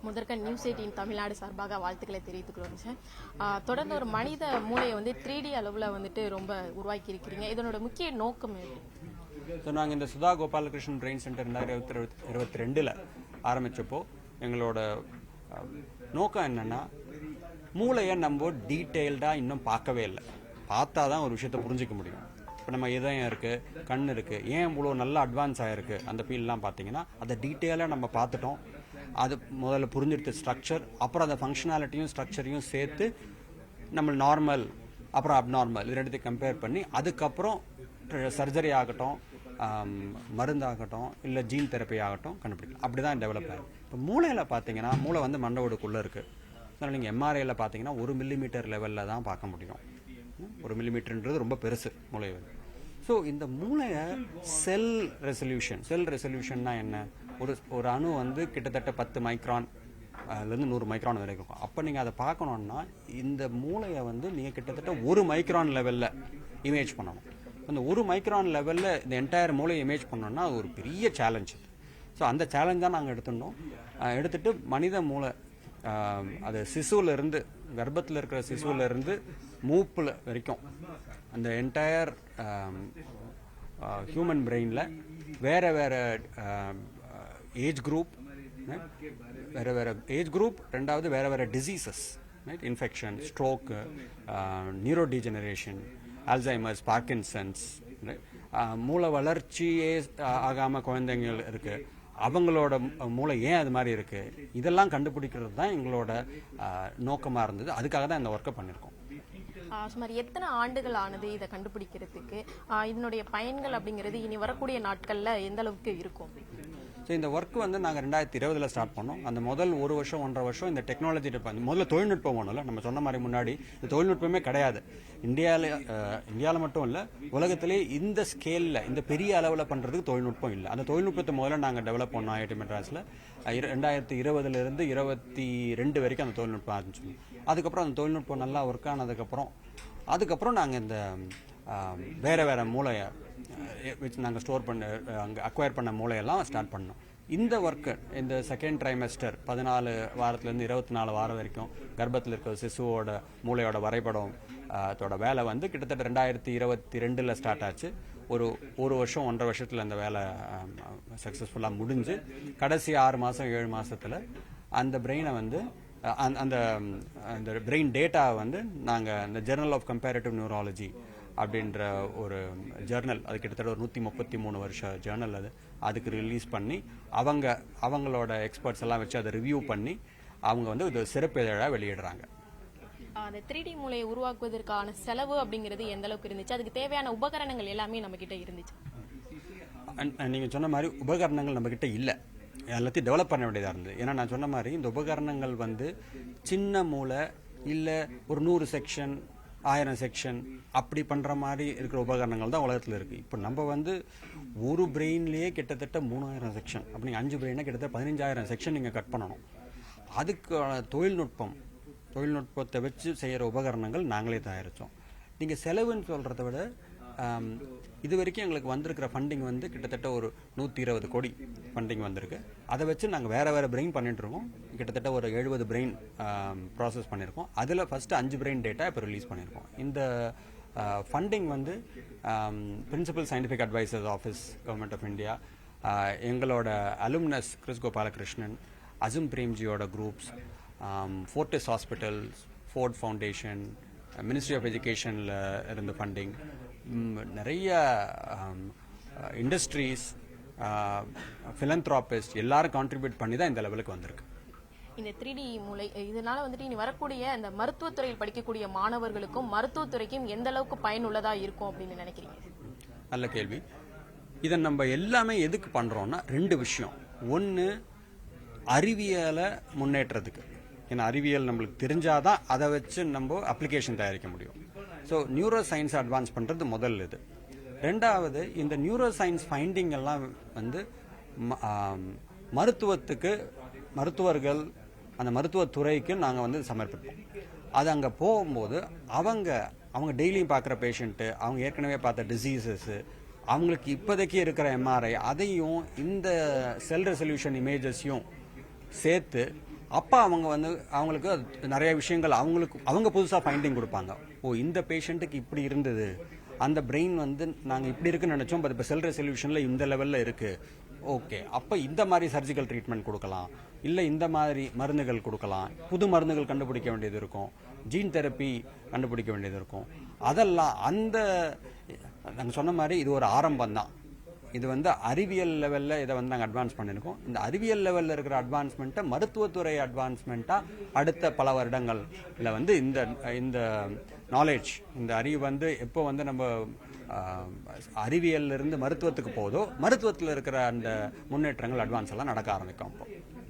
முதற்க news 18 Tamil Nadu சார்பாக வாழ்த்துக்களை தெரிவித்துக் கொள்கிறோம் சார். தொடர்ந்து ஒரு மனித மூளையை வந்து 3D அளவில் வந்துட்டு ரொம்ப உருவாக்கி இருக்கிறீங்க. இதனோட முக்கிய நோக்கம் எப்படி? ஸோ நாங்கள் இந்த சுதா கோபாலகிருஷ்ணன் பிரெயின் சென்டர் 2022 ஆரம்பித்தப்போ எங்களோட நோக்கம் என்னென்னா, மூளையை நம்ம டீட்டெயில்டாக இன்னும் பார்க்கவே இல்லை. பார்த்தா தான் ஒரு விஷயத்தை புரிஞ்சிக்க முடியும். இப்போ நம்ம இதயம் இருக்குது, கண் இருக்குது, ஏன் இவ்வளோ நல்லா அட்வான்ஸ் ஆகிருக்கு அந்த ஃபீல்டெலாம் பார்த்தீங்கன்னா அதை டீட்டெயிலாக நம்ம பார்த்துட்டோம். அது முதல்ல புரிஞ்சிடுது ஸ்ட்ரக்சர், அப்புறம் அந்த ஃபங்க்ஷனாலிட்டியும் ஸ்ட்ரக்சரையும் சேர்த்து நம்ம நார்மல் அப்புறம் அப்நார்மல் இது ரெண்டுத்தையும் கம்பேர் பண்ணி அதுக்கப்புறம் சர்ஜரி ஆகட்டும், மருந்தாகட்டும், இல்லை ஜீன் தெரப்பி ஆகட்டும் கண்டுபிடிக்கலாம். அப்படி தான் டெவலப் ஆகும். இப்போ மூளையில் பார்த்தீங்கன்னா மூளை வந்து மண்டவோடுக்குள்ளே இருக்குது. அதனால் நீங்கள் எம்ஆர்ஐயில் பார்த்தீங்கன்னா 1 மில்லிமீட்டர் லெவலில் தான் பார்க்க முடியும். 1 மில்லிமீட்டர்ன்றது ரொம்ப பெருசு மூளை. ஸோ இந்த மூளையை செல் ரெசல்யூஷன்னா என்ன? ஒரு அணு வந்து கிட்டத்தட்ட 10 மைக்ரான்லேருந்து 100 மைக்ரான் வரைக்கும் இருக்கும். அப்போ நீங்கள் அதை பார்க்கணுன்னா இந்த மூளையை வந்து நீங்கள் கிட்டத்தட்ட 1 மைக்ரான் லெவலில் இமேஜ் பண்ணணும். அந்த 1 மைக்ரான் லெவலில் இந்த என்டையர் மூளையை இமேஜ் பண்ணோன்னா அது ஒரு பெரிய சேலஞ்ச். ஸோ அந்த சேலஞ்ச் தான் நாங்கள் எடுத்துட்டோம். எடுத்துகிட்டு மனித மூளை அது சிசுவிலேருந்து, கர்ப்பத்தில் இருக்கிற சிசுவிலேருந்து மூப்பில் வரைக்கும் அந்த என்டையர் ஹியூமன் பிரெயினில் வேறு வேறு ஏஜ் குரூப், ரெண்டாவது வேறு diseases, right, infection, stroke, neuro degeneration, Alzheimer's, Parkinson's, மூளை வளர்ச்சியே ஆகாமல் குழந்தைங்கள் இருக்குது, அவங்களோட மூளை ஏன் அது மாதிரி இருக்குது, இதெல்லாம் கண்டுபிடிக்கிறது தான் எங்களோட நோக்கமாக இருந்தது. அதுக்காக தான் இந்த ஒர்க்கை பண்ணியிருக்கோம். சுமார் எத்தனை ஆண்டுகள் ஆனது இதை கண்டுபிடிக்கிறதுக்கு? இதனுடைய பயன்கள் அப்படிங்கிறது இனி வரக்கூடிய நாட்களில் எந்த அளவுக்கு இருக்கும்? ஸோ இந்த ஒர்க் வந்து நாங்கள் 2020 ஸ்டார்ட் பண்ணோம். அந்த முதல் 1 வருஷம் 1.5 வருஷம் இந்த டெக்னாலஜி முதல்ல தொழில்நுட்பம் ஒன்றும் நம்ம சொன்ன மாதிரி முன்னாடி இந்த தொழில்நுட்பமே கிடையாது. இந்தியாவில் மட்டும் இல்லை, உலகத்திலே இந்த ஸ்கேலில் இந்த பெரிய அளவில் பண்ணுறதுக்கு தொழில்நுட்பம் இல்லை. அந்த தொழில்நுட்பத்தை முதல்ல நாங்கள் டெவலப் பண்ணோம் ஐஐடி மெட்ராஸில். 2020 22 வரைக்கும் அந்த தொழில்நுட்பம் ஆரம்பிச்சோம். அதுக்கப்புறம் அந்த தொழில்நுட்பம் நல்லா ஒர்க் ஆனதுக்கப்புறம் நாங்கள் இந்த வேறு மூளையை நாங்கள் ஸ்டோர் பண்ண அங்கே அக்வயர் பண்ண மூளையெல்லாம் ஸ்டார்ட் பண்ணோம். இந்த ஒர்க்கு இந்த செகண்ட் ட்ரைமெஸ்டர் 14 வாரத்துலேருந்து 24 வாரம் வரைக்கும் கர்ப்பத்தில் இருக்கிற சிசுவோட மூளையோட வரைபடம் அதோட வேலை வந்து கிட்டத்தட்ட 2022 ஸ்டார்ட் ஆச்சு. ஒரு வருஷம் 1.5 வருஷத்தில் அந்த வேலை சக்ஸஸ்ஃபுல்லாக முடிஞ்சு கடைசி 6 மாதம் 7 மாதத்தில் அந்த பிரெயினை வந்து அந்த பிரெயின் டேட்டாவை வந்து நாங்கள் இந்த ஜர்னல் ஆஃப் கம்பேரிட்டிவ் நியூராலஜி அப்படின்ற ஒரு ஜேர்னல், அது கிட்டத்தட்ட ஒரு 133 வருஷ ஜேர்னல், அதுக்கு ரிலீஸ் பண்ணி அவங்களோட எக்ஸ்பர்ட்ஸ் எல்லாம் வச்சு அதை ரிவ்யூ பண்ணி அவங்க வந்து இது சிறப்பு இதழாக வெளியிடுறாங்க. அந்த 3D மூளையை உருவாக்குவதற்கான செலவு அப்படிங்கிறது எந்த அளவுக்கு இருந்துச்சு? அதுக்கு தேவையான உபகரணங்கள் எல்லாமே நம்ம கிட்ட இருந்துச்சு? நீங்கள் சொன்ன மாதிரி உபகரணங்கள் நம்ம கிட்ட இல்லை, எல்லாத்தையும் டெவலப் பண்ண வேண்டியதாக இருந்தது. ஏன்னா நான் சொன்ன மாதிரி இந்த உபகரணங்கள் வந்து சின்ன மூளை இல்லை ஒரு 100 செக்ஷன் 1000 செக்ஷன் அப்படி பண்ணுற மாதிரி இருக்கிற உபகரணங்கள் தான் உலகத்தில் இருக்குது. இப்போ நம்ம வந்து ஒரு பிரெயின்லேயே கிட்டத்தட்ட 3000 செக்ஷன், அப்படி 5 பிரெயினை கிட்டத்தட்ட 15000 செக்ஷன் நீங்கள் கட் பண்ணணும். அதுக்கான தொழில்நுட்பத்தை வச்சு செய்கிற உபகரணங்கள் நாங்களே தயாரித்தோம். நீங்கள் செலவுன்னு சொல்கிறத விட இது வரைக்கும் எங்களுக்கு வந்திருக்கிற ஃபண்டிங் வந்து கிட்டத்தட்ட ஒரு 120 கோடி ஃபண்டிங் வந்திருக்கு. அதை வச்சு நாங்கள் வேறு பிரெயின் பண்ணிட்டுருக்கோம். கிட்டத்தட்ட ஒரு 70 பிரெயின் ப்ராசஸ் பண்ணியிருக்கோம். அதில் ஃபஸ்ட்டு 5 பிரெயின் டேட்டா இப்போ ரிலீஸ் பண்ணியிருக்கோம். இந்த ஃபண்டிங் வந்து principal scientific advisers office, government of India, எங்களோட அலுமினஸ் கிறிஸ் கோபாலகிருஷ்ணன், அசும் பிரேம்ஜியோட groups, Fortis hospitals, Ford foundation, ministry of எஜுகேஷனில் இருந்த ஃபண்டிங், நிறைய இண்டஸ்ட்ரீஸ், ஃபிலந்த்ராபிஸ்ட் எல்லாரும் கான்ட்ரிபியூட் பண்ணி தான் இந்த லெவலுக்கு வந்திருக்கு. இந்த 3D மூளை இதனால வந்துட்டு இனி வரக்கூடிய அந்த மருத்துவத்துறையில் படிக்கக்கூடிய மாணவர்களுக்கும் மருத்துவத்துறைக்கும் எந்த அளவுக்கு பயனுள்ளதா இருக்கும் அப்படின்னு நினைக்கிறீங்க? நல்ல கேள்வி. இதை நம்ம எல்லாமே எதுக்கு பண்றோம்னா 2 விஷயம். ஒன்று, அறிவியலை முன்னேற்றத்துக்கு. ஏன்னா அறிவியல் நம்மளுக்கு தெரிஞ்சாதான் அதை வச்சு நம்ம அப்ளிகேஷன் தயாரிக்க முடியும். ஸோ நியூரோ சயின்ஸ் அட்வான்ஸ் பண்ணுறது முதல் இது. ரெண்டாவது, இந்த நியூரோ சயின்ஸ் ஃபைண்டிங் எல்லாம் வந்து மருத்துவர்கள் அந்த மருத்துவத்துறைக்கு நாங்கள் வந்து சமர்ப்பிப்போம். அது அங்கே போகும்போது அவங்க டெய்லியும் பார்க்குற பேஷண்ட்டு, அவங்க ஏற்கனவே பார்த்த டிசீசஸ்ஸு, அவங்களுக்கு இப்போதைக்கு இருக்கிற எம்ஆர்ஐ, அதையும் இந்த செல் ரெசல்யூஷன் இமேஜஸையும் சேர்த்து அப்போ அவங்க வந்து அவங்களுக்கு நிறைய விஷயங்கள் அவங்க புதுசாக ஃபைண்டிங் கொடுப்பாங்க. ஓ, இந்த பேஷண்ட்டுக்கு இப்படி இருந்தது, அந்த பிரெயின் வந்து நாங்கள் இப்படி இருக்குன்னு நினச்சோம், பட் இப்போ செல் ரெசல்யூஷனில் இந்த லெவலில் இருக்குது. ஓகே, அப்போ இந்த மாதிரி சர்ஜிக்கல் ட்ரீட்மெண்ட் கொடுக்கலாம், இல்லை இந்த மாதிரி மருந்துகள் கொடுக்கலாம், புது மருந்துகள் கண்டுபிடிக்க வேண்டியது இருக்கும், ஜீன் தெரப்பி கண்டுபிடிக்க வேண்டியது இருக்கும். அதெல்லாம் நாங்கள் சொன்ன மாதிரி இது ஒரு ஆரம்பம் தான். இது வந்து அறிவியல் லெவலில் இதை வந்து நாங்கள் அட்வான்ஸ் பண்ணியிருக்கோம். இந்த அறிவியல் லெவலில் இருக்கிற அட்வான்ஸ்மெண்ட்டை மருத்துவத்துறை அட்வான்ஸ்மெண்ட்டாக அடுத்த பல வருடங்களில் வந்து இந்த நாலேஜ், இந்த அறிவு வந்து எப்போ வந்து நம்ம அறிவியல்ல இருந்து மருத்துவத்துக்கு போதோ, மருத்துவத்தில் இருக்கிற அந்த முன்னேற்றங்கள் அட்வான்ஸ் எல்லாம் நடக்க ஆரம்பிக்கும். அப்போ